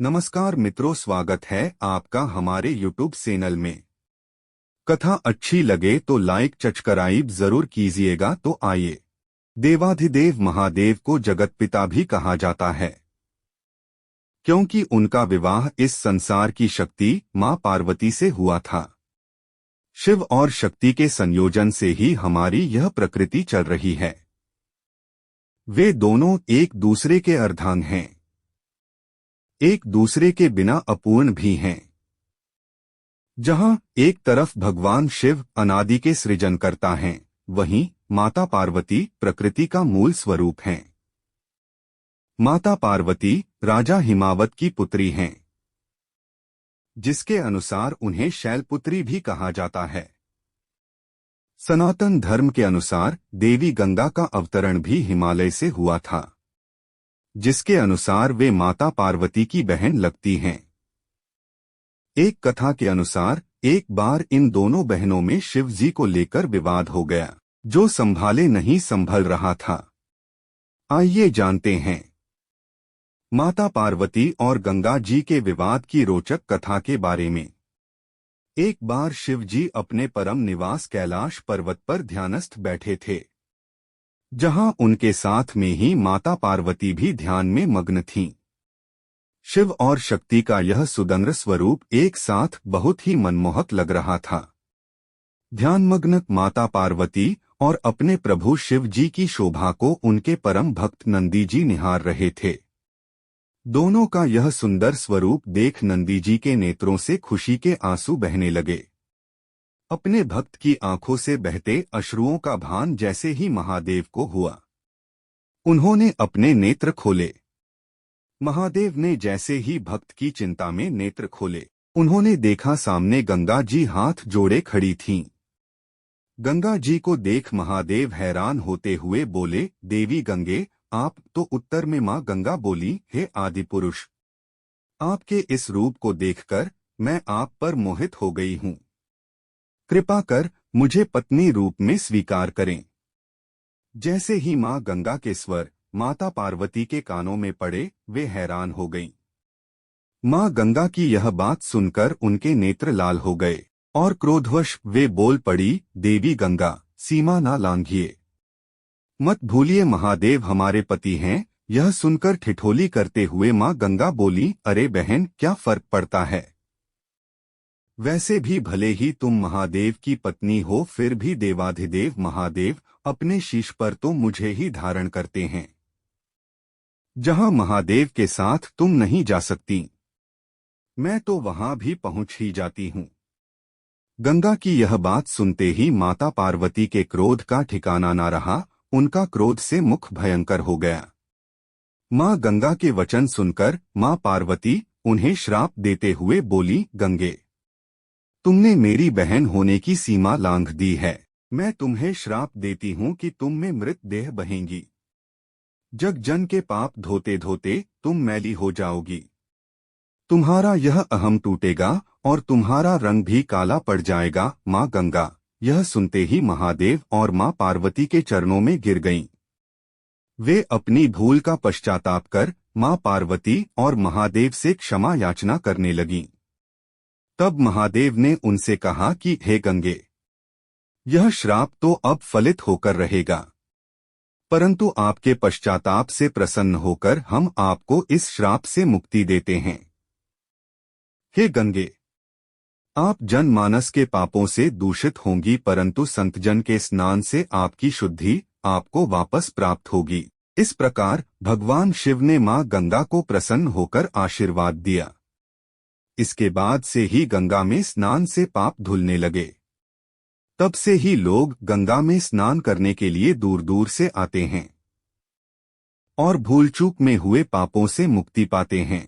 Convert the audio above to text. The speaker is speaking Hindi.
नमस्कार मित्रों, स्वागत है आपका हमारे YouTube चैनल में। कथा अच्छी लगे तो लाइक सब्सक्राइब जरूर कीजिएगा। तो आइए, देवाधिदेव महादेव को जगत पिता भी कहा जाता है क्योंकि उनका विवाह इस संसार की शक्ति मां पार्वती से हुआ था। शिव और शक्ति के संयोजन से ही हमारी यह प्रकृति चल रही है। वे दोनों एक दूसरे के अर्धांग हैं, एक दूसरे के बिना अपूर्ण भी हैं। जहां एक तरफ भगवान शिव अनादि के सृजन करता हैं, वहीं माता पार्वती प्रकृति का मूल स्वरूप हैं। माता पार्वती राजा हिमावत की पुत्री हैं, जिसके अनुसार उन्हें शैलपुत्री भी कहा जाता है। सनातन धर्म के अनुसार देवी गंगा का अवतरण भी हिमालय से हुआ था, जिसके अनुसार वे माता पार्वती की बहन लगती हैं। एक कथा के अनुसार एक बार इन दोनों बहनों में शिव जी को लेकर विवाद हो गया, जो संभाले नहीं संभल रहा था। आइए जानते हैं माता पार्वती और गंगा जी के विवाद की रोचक कथा के बारे में। एक बार शिव जी अपने परम निवास कैलाश पर्वत पर ध्यानस्थ बैठे थे, जहां उनके साथ में ही माता पार्वती भी ध्यान में मग्न थीं। शिव और शक्ति का यह सुंदर स्वरूप एक साथ बहुत ही मनमोहक लग रहा था। ध्यानमग्न माता पार्वती और अपने प्रभु शिव जी की शोभा को उनके परम भक्त नंदी जी निहार रहे थे। दोनों का यह सुंदर स्वरूप देख नंदी जी के नेत्रों से खुशी के आंसू बहने लगे। अपने भक्त की आंखों से बहते अश्रुओं का भान जैसे ही महादेव को हुआ, उन्होंने अपने नेत्र खोले। महादेव ने जैसे ही भक्त की चिंता में नेत्र खोले, उन्होंने देखा सामने गंगा जी हाथ जोड़े खड़ी थीं। गंगा जी को देख महादेव हैरान होते हुए बोले, देवी गंगे आप तो। उत्तर में मां गंगा बोली, हे आदि पुरुष, आपके इस रूप को देखकर मैं आप पर मोहित हो गई हूं। कृपा कर मुझे पत्नी रूप में स्वीकार करें। जैसे ही मां गंगा के स्वर माता पार्वती के कानों में पड़े, वे हैरान हो गईं। मां गंगा की यह बात सुनकर उनके नेत्र लाल हो गए और क्रोधवश वे बोल पड़ी, देवी गंगा सीमा ना लांघिए। मत भूलिए महादेव हमारे पति हैं। यह सुनकर ठिठोली करते हुए मां गंगा बोली, अरे बहन, क्या फर्क पड़ता है। वैसे भी भले ही तुम महादेव की पत्नी हो, फिर भी देवाधिदेव महादेव अपने शीश पर तो मुझे ही धारण करते हैं। जहां महादेव के साथ तुम नहीं जा सकती, मैं तो वहां भी पहुंच ही जाती हूं। गंगा की यह बात सुनते ही माता पार्वती के क्रोध का ठिकाना न रहा। उनका क्रोध से मुख भयंकर हो गया। मां गंगा के वचन सुनकर मां पार्वती उन्हें श्राप देते हुए बोली, गंगे तुमने मेरी बहन होने की सीमा लांघ दी है। मैं तुम्हें श्राप देती हूं कि तुम में मृत देह बहेंगी। जग जन के पाप धोते धोते तुम मैली हो जाओगी। तुम्हारा यह अहम टूटेगा और तुम्हारा रंग भी काला पड़ जाएगा। मां गंगा यह सुनते ही महादेव और मां पार्वती के चरणों में गिर गईं। वे अपनी भूल का पश्चाताप कर मां पार्वती और महादेव से क्षमा याचना करने लगीं। तब महादेव ने उनसे कहा कि हे गंगे, यह श्राप तो अब फलित होकर रहेगा, परंतु आपके पश्चाताप से प्रसन्न होकर हम आपको इस श्राप से मुक्ति देते हैं। हे गंगे, आप जनमानस के पापों से दूषित होंगी, परंतु संतजन के स्नान से आपकी शुद्धि आपको वापस प्राप्त होगी। इस प्रकार भगवान शिव ने मां गंगा को प्रसन्न होकर आशीर्वाद दिया। इसके बाद से ही गंगा में स्नान से पाप धुलने लगे। तब से ही लोग गंगा में स्नान करने के लिए दूर दूर से आते हैं और भूल चूक में हुए पापों से मुक्ति पाते हैं।